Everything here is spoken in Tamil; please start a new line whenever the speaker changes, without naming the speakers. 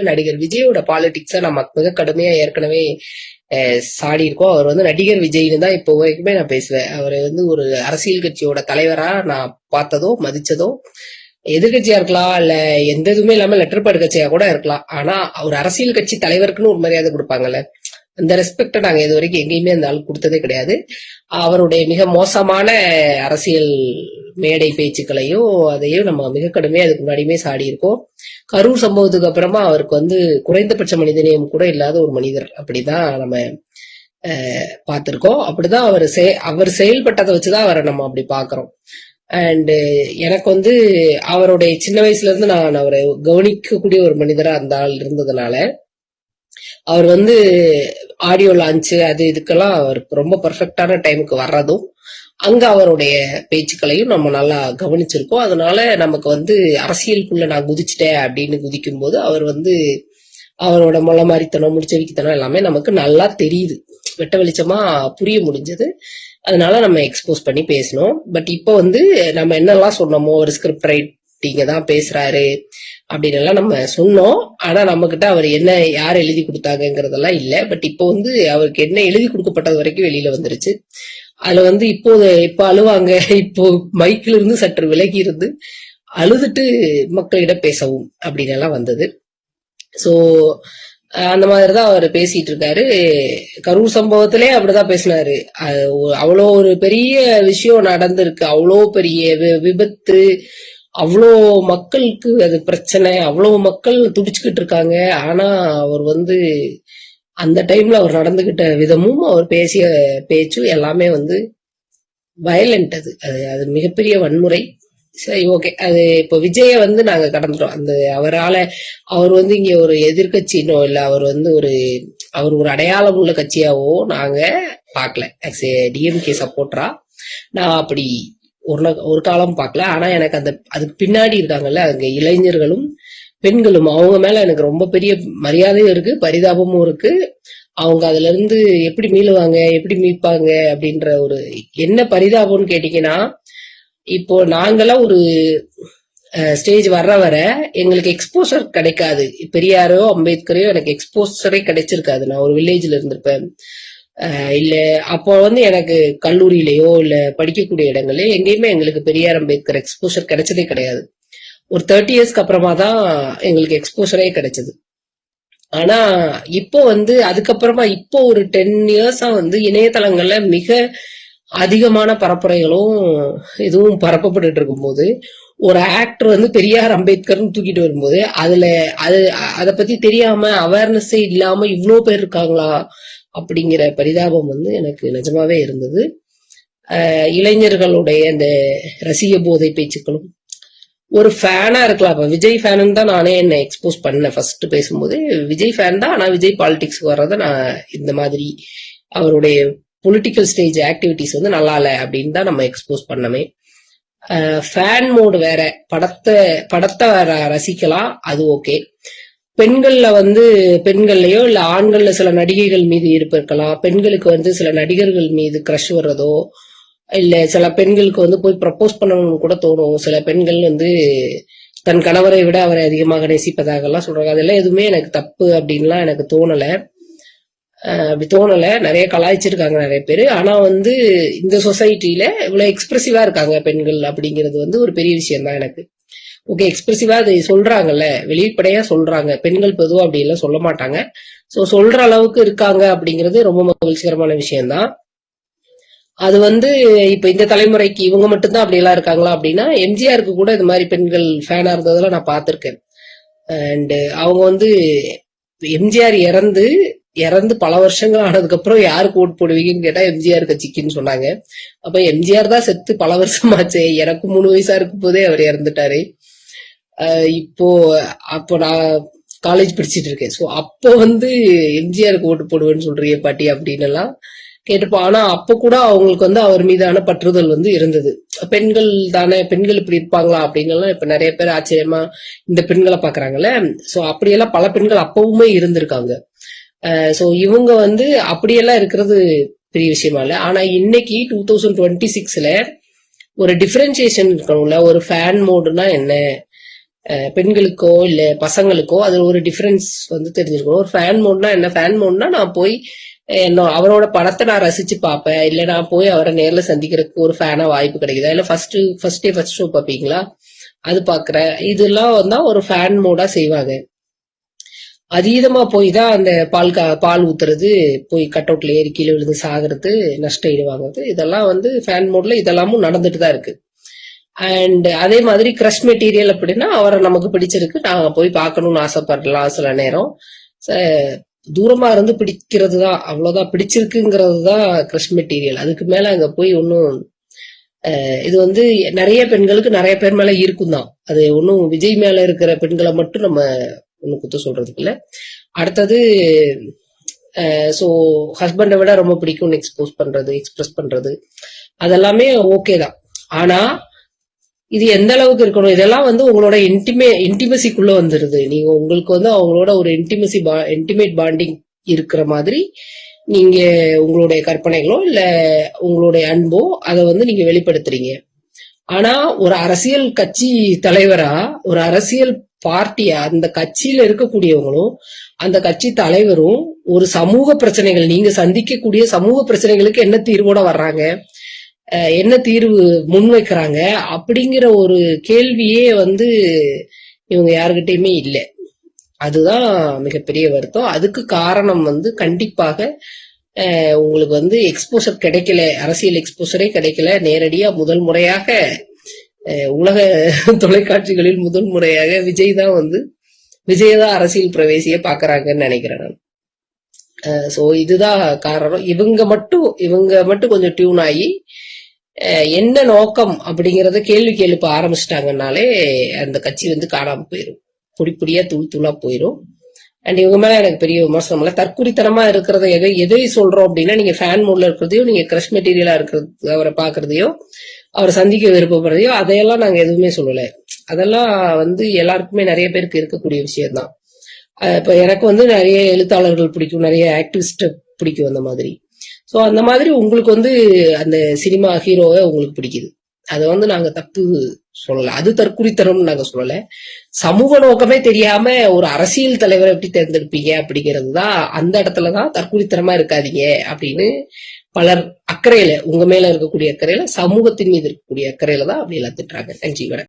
நடிகர் விஜயோட பாலிடிக்ஸ நம்ம மிக கடுமையா ஏற்கனவே சாடி இருக்கோம். அவர் வந்து நடிகர் விஜய்னு தான் இப்போ வரைக்குமே நான் பேசுவேன். அவரை வந்து ஒரு அரசியல் கட்சியோட தலைவரா நான் பார்த்ததோ மதிச்சதோ, எதிர்கட்சியா இருக்கலாம், இல்ல எந்த இதுவுமே இல்லாம லெட்டர் பேட் கட்சியா கூட இருக்கலாம். ஆனா ஒரு அரசியல் கட்சி தலைவருக்குன்னு ஒரு மரியாதை கொடுப்பாங்கல்ல, அந்த ரெஸ்பெக்ட நாங்க இது வரைக்கும் எங்கேயுமே அந்த ஆள் கொடுத்ததே கிடையாது. அவருடைய மிக மோசமான அரசியல் மேடை பேச்சுக்களையும் அதையும் நம்ம மிக கடுமையா அதுக்கு முன்னாடியுமே சாடி இருக்கோம். கரூர் சம்பவத்துக்கு அப்புறமா அவருக்கு வந்து குறைந்தபட்ச மனிதநேயம் கூட இல்லாத ஒரு மனிதர் அப்படிதான் நம்ம பார்த்திருக்கோம். அப்படிதான் அவர் செயல்பட்டதை வச்சுதான் அவரை நம்ம அப்படி பாக்குறோம். அண்ட் எனக்கு வந்து அவருடைய சின்ன வயசுல இருந்து நான் அவரை கவனிக்கக்கூடிய ஒரு மனிதரா அந்த ஆள் இருந்ததுனால, அவர் வந்து ஆடியோ லான்ச்சு அது இதுக்கெல்லாம் அவர் ரொம்ப பர்ஃபெக்டான டைமுக்கு வர்றதும், அங்க அவருடைய பேச்சுக்களையும் நம்ம நல்லா கவனிச்சிருக்கோம். அதனால நமக்கு வந்து அரசியலுக்குள்ள நான் குதிச்சுட்டேன் அப்படின்னு குதிக்கும் போது அவர் வந்து அவரோட மொள மாதிரித்தனம் முடிச்சவிக்கத்தனம் எல்லாமே நமக்கு நல்லா தெரியுது, வெட்ட வெளிச்சமா புரிய முடிஞ்சது. அதனால நம்ம எக்ஸ்போஸ் பண்ணி பேசணும். பட் இப்போ வந்து நம்ம என்னெல்லாம் சொன்னோமோ, ஒரு ஸ்கிரிப்ட் ரைட்டிங்க தான் பேசுறாரு அப்படின்னு எல்லாம் நம்ம சொன்னோம். ஆனா நம்ம கிட்ட அவர் என்ன யார் எழுதி கொடுத்தாங்கிறதெல்லாம் இல்ல. பட் இப்போ வந்து அவருக்கு என்ன எழுதி கொடுக்கப்பட்டது வரைக்கும் வெளியில வந்துருச்சு. அதுல வந்து இப்ப அழுவாங்க, இப்போ மைக்கில இருந்து சற்று விலகி இருந்து அழுதுட்டு மக்களிடம் பேசவும் அப்படின்னு எல்லாம் வந்தது. சோ அந்த மாதிரிதான் அவர் பேசிட்டு இருக்காரு. கரூர் சம்பவத்திலே அப்படிதான் பேசினாரு. அவ்வளோ ஒரு பெரிய விஷயம் நடந்திருக்கு, அவ்வளோ பெரிய விபத்து, அவ்வளோ மக்களுக்கு அது பிரச்சனை, அவ்வளவு மக்கள் துடிச்சுக்கிட்டு இருக்காங்க. ஆனா அவர் வந்து அந்த டைம்ல அவர் நடந்துகிட்ட விதமும் அவர் பேசிய பேச்சும் எல்லாமே வந்து வயலண்ட். அது மிகப்பெரிய வன்முறை. சரி, ஓகே. அது இப்போ விஜய வந்து நாங்க கடந்துட்டோம். அந்த அவர் வந்து இங்க ஒரு எதிர்கட்சினோ இல்ல அவர் வந்து அவர் ஒரு அடையாளம் உள்ள கட்சியாவோ நாங்க பாக்கல. டிஎம்கே சப்போர்ட்டரா நான் அப்படி ஒரு காலம் பார்க்கல. ஆனா எனக்கு அதுக்கு பின்னாடி இருக்காங்கல்ல, அங்க இளைஞர்களும் பெண்களும், அவங்க மேல எனக்கு ரொம்ப பெரிய மரியாதையும் இருக்கு, பரிதாபமும் இருக்கு. அவங்க அதுல இருந்து எப்படி மீளுவாங்க, எப்படி மீட்பாங்க அப்படின்ற ஒரு என்ன பரிதாபம்னு கேட்டீங்கன்னா, இப்போ நாங்கெல்லாம் ஒரு ஸ்டேஜ் வர எங்களுக்கு எக்ஸ்போசர் கிடைக்காது. பெரியாரோ அம்பேத்கரையோ எனக்கு எக்ஸ்போசரே கிடைச்சிருக்காது. நான் ஒரு வில்லேஜ்ல இருந்திருப்பேன். இல்ல அப்போ வந்து எனக்கு கல்லூரியிலயோ இல்ல படிக்கக்கூடிய இடங்கள்லயோ எங்கேயுமே எங்களுக்கு பெரியார் அம்பேத்கர் எக்ஸ்போசர் கிடைச்சதே கிடையாது. ஒரு 30 இயர்ஸ்க்கு அப்புறமா தான் எங்களுக்கு எக்ஸ்போசரே கிடைச்சது. ஆனா இப்போ வந்து அதுக்கப்புறமா இப்போ ஒரு 10 இயர்ஸா வந்து இணையதளங்கள்ல மிக அதிகமான பரப்புரைகளும் இதுவும் பரப்பப்பட்டு இருக்கும்போது, ஒரு ஆக்டர் வந்து பெரியார் அம்பேத்கர்னு தூக்கிட்டு வரும்போது அதை பத்தி தெரியாம அவேர்னஸே இல்லாம இவ்வளவு பேர் இருக்காங்களா அப்படிங்கிற பரிதாபம் வந்து எனக்கு நிஜமாவே இருந்தது. இளைஞர்களுடைய அந்த ரசிக போதை பேச்சுக்களும், ஒரு ஃபேனா இருக்கலாம். இப்ப விஜய் ஃபேனு தான் நானே என்ன எக்ஸ்போஸ் பண்ணேன். ஃபர்ஸ்ட் பேசும்போது விஜய் ஃபேன் தான், ஆனா விஜய் பாலிடிக்ஸ்க்கு வர்றத நான் இந்த மாதிரி அவருடைய பொலிட்டிக்கல் ஸ்டேஜ் ஆக்டிவிட்டிஸ் வந்து நல்லா இல்ல அப்படின்னு தான் நம்ம எக்ஸ்போஸ் பண்ணமே. ஃபேன் மோடு வேற, படத்தை வேற ரசிக்கலாம், அது ஓகே. பெண்கள்ல வந்து பெண்கள்லயோ இல்ல ஆண்கள்ல சில நடிகைகள் மீது ஈர்ப்பு இருக்கலாம். பெண்களுக்கு வந்து சில நடிகர்கள் மீது கிரஷ் வர்றதோ, இல்ல சில பெண்களுக்கு வந்து போய் ப்ரப்போஸ் பண்ணணும்னு கூட தோணும். சில பெண்கள் வந்து தன் கணவரை விட அவரை அதிகமாக நேசிப்பதாக எல்லாம் சொல்றாங்க. அதெல்லாம் எதுவுமே எனக்கு தப்பு அப்படின்லாம் எனக்கு தோணல. அப்படி தோணல. நிறைய கலாய்ச்சிருக்காங்க நிறைய பேரு. ஆனா வந்து இந்த சொசைட்டில இவ்வளவு எக்ஸ்பிரசிவா இருக்காங்க பெண்கள் அப்படிங்கிறது வந்து ஒரு பெரிய விஷயம் தான் எனக்கு. ஓகே, எக்ஸ்பிரசிவா அது சொல்றாங்கல்ல, வெளிப்படையா சொல்றாங்க. பெண்கள் பொதுவா அப்படி எல்லாம் சொல்ல மாட்டாங்க. சோ சொல்ற அளவுக்கு இருக்காங்க அப்படிங்கிறது ரொம்ப மகிழ்ச்சிகரமான விஷயம்தான். அது வந்து இப்ப இந்த தலைமுறைக்கு இவங்க மட்டும்தான் அப்படி எல்லாம் இருக்காங்களா அப்படின்னா, எம்ஜிஆருக்கு கூட இது மாதிரி பெண்கள் ஃபேனா இருந்ததெல்லாம் நான் பார்த்திருக்கேன். அண்ட் அவங்க வந்து எம்ஜிஆர் இறந்து பல வருஷங்கள் ஆனதுக்கு அப்புறம் யாருக்கு ஓட்டு போடுவீங்கன்னு கேட்டா எம்ஜிஆர் கட்சிக்குன்னு சொன்னாங்க. அப்ப எம்ஜிஆர் தான் செத்து பல வருஷமாச்சே, எனக்கு 3 வயசா இருக்கும் போதே அவர் இறந்துட்டாரு. அப்போ நான் காலேஜ் படிச்சுட்டு இருக்கேன். சோ அப்போ வந்து எம்ஜிஆருக்கு ஓட்டு போடுவேன்னு சொல்றீங்க பாட்டி அப்படின்னு எல்லாம் கேட்டுப்போம். ஆனா அப்ப கூட அவங்களுக்கு வந்து அவர் மீதான பற்றுதல் வந்து இருந்தது. பெண்கள் தானே, பெண்கள் இப்படி இருப்பாங்களா அப்படின்னு எல்லாம் இப்ப நிறைய பேர் ஆச்சரியமா இந்த பெண்களை பாக்குறாங்கல்ல. சோ அப்படியெல்லாம் பல பெண்கள் அப்பவுமே இருந்திருக்காங்க. சோ இவங்க வந்து அப்படியெல்லாம் இருக்கிறது பெரிய விஷயமா இல்ல. ஆனா இன்னைக்கு 2026ல ஒரு டிஃபரன்சியேஷன் இருக்கணும்ல. ஒரு ஃபேன் மோடுனா என்ன, பெண்களுக்கோ இல்ல பசங்களுக்கோ அதுல ஒரு டிஃபரன்ஸ் வந்து தெரிஞ்சிருக்கணும். ஒரு ஃபேன் மோட்னா என்ன, ஃபேன் மோட்னா நான் போய் அவரோட படத்தை நான் ரசிச்சு பார்ப்பேன், இல்ல நான் போய் அவரை நேர்ல சந்திக்கிறதுக்கு ஒரு ஃபேனா வாய்ப்பு கிடைக்குதா, இல்ல ஃபர்ஸ்ட் ஷோ பாப்பீங்களா, அது பாக்குற, இதெல்லாம் வந்தா ஒரு ஃபேன் மோடா செய்வாங்க. அதீதமா போய் தான் அந்த பால் ஊத்துறது, போய் கட் அவுட்ல ஏறி கீழே விழுந்து சாகுறது, நஷ்ட ஈடு வாங்குறது, இதெல்லாம் வந்து ஃபேன் மோட்ல இதெல்லாமும் நடந்துட்டு தான் இருக்கு. அண்ட் அதே மாதிரி கிரஷ் மெட்டீரியல் அப்படின்னா அவரை நமக்கு பிடிச்சிருக்கு, நாங்க போய் பார்க்கணும்னு ஆசைப்படலாம். சில நேரம் தூரமா இருந்து பிடிக்கிறது தான், அவ்வளவுதான், பிடிச்சிருக்குங்கிறது தான் கிரஷ் மெட்டீரியல். அதுக்கு மேல அங்க போய் ஒன்னும் இது வந்து நிறைய பெண்களுக்கு நிறைய பேர் மேல இருக்கும் தான். அது ஒன்னும் விஜய் மேல இருக்கிற பெண்களை மட்டும் நம்ம ஒன்னும் குத்த சொல்றதுக்கு இல்ல. அடுத்தது சோ ஹஸ்பண்டை விட ரொம்ப பிடிக்கும்னு எக்ஸ்பிரஸ் பண்றது அதெல்லாமே ஓகே தான். ஆனா இது எந்த அளவுக்கு இருக்கணும், இதெல்லாம் வந்து உங்களோட இன்டிமசிக்குள்ள வந்துருது. நீங்க உங்களுக்கு வந்து அவங்களோட ஒரு இன்டிமேட் பாண்டிங் இருக்கிற மாதிரி நீங்க உங்களுடைய கற்பனைகளோ இல்ல உங்களுடைய அன்போ அதை வந்து நீங்க வெளிப்படுத்துறீங்க. ஆனா ஒரு அரசியல் கட்சி தலைவரா, ஒரு அரசியல் பார்ட்டியா, அந்த கட்சியில இருக்கக்கூடியவங்களும் அந்த கட்சி தலைவரும் ஒரு சமூக பிரச்சனைகள், நீங்க சந்திக்கக்கூடிய சமூக பிரச்சனைகளுக்கு என்ன தீர்வோட வர்றாங்க, என்ன தீர்வு முன்வைக்கிறாங்க அப்படிங்கிற ஒரு கேள்வியே வந்து இவங்க யாருகிட்டயுமே இல்லை. அதுதான் மிகப்பெரிய வருத்தம். அதுக்கு காரணம் வந்து கண்டிப்பாக உங்களுக்கு வந்து எக்ஸ்போசர் கிடைக்கல, அரசியல் எக்ஸ்போசரே கிடைக்கல. நேரடியா முதல் முறையாக உலக தொலைக்காட்சிகளில் முதல் முறையாக விஜய் தான் அரசியல் பிரவேசிய பாக்குறாங்கன்னு நினைக்கிறேன் நான். சோ இதுதான் காரணம். இவங்க மட்டும் கொஞ்சம் டியூன் ஆகி என்ன நோக்கம் அப்படிங்கறத கேள்வி எழுப்ப ஆரம்பிச்சிட்டாங்கனாலே அந்த கட்சி வந்து காணாம போயிடும், பொடிப்பொடியா தூளா போயிடும். அண்ட் இவங்க மேல எனக்கு பெரிய விமர்சனம் இல்ல. தற்குறித்தனமா இருக்கிறத எதை சொல்றோம் அப்படின்னா, நீங்க ஃபேன் மோட்ல இருக்கிறதையோ, நீங்க கிரஷ் மெட்டீரியலா இருக்கிறது, அவரை பாக்குறதையோ, அவரை சந்திக்க விருப்பப்படுறதையோ, அதையெல்லாம் நாங்க எதுவுமே சொல்லல. அதெல்லாம் வந்து எல்லாருக்குமே நிறைய பேருக்கு இருக்கக்கூடிய விஷயம் தான். இப்ப எனக்கு வந்து நிறைய எழுத்தாளர்கள் பிடிக்கும், நிறைய ஆக்டிவிஸ்ட் பிடிக்கும் அந்த மாதிரி. சோ அந்த மாதிரி உங்களுக்கு வந்து அந்த சினிமா ஹீரோவை உங்களுக்கு பிடிக்குது, அதை வந்து நாங்க தப்பு சொல்லல, அது தற்குறித்தனம்னு நாங்க சொல்லல. சமூக நோக்கமே தெரியாம ஒரு அரசியல் தலைவரை எப்படி தேர்ந்தெடுப்பீங்க அப்படிங்கிறது தான், அந்த இடத்துலதான் தற்குறித்தனமா இருக்காதீங்க அப்படின்னு பலர் அக்கறையில, உங்க மேல இருக்கக்கூடிய அக்கறையில, சமூகத்தின் மீது இருக்கக்கூடிய அக்கறையில தான் அப்படி எல்லாம் திட்டுறாங்க. நன்றி.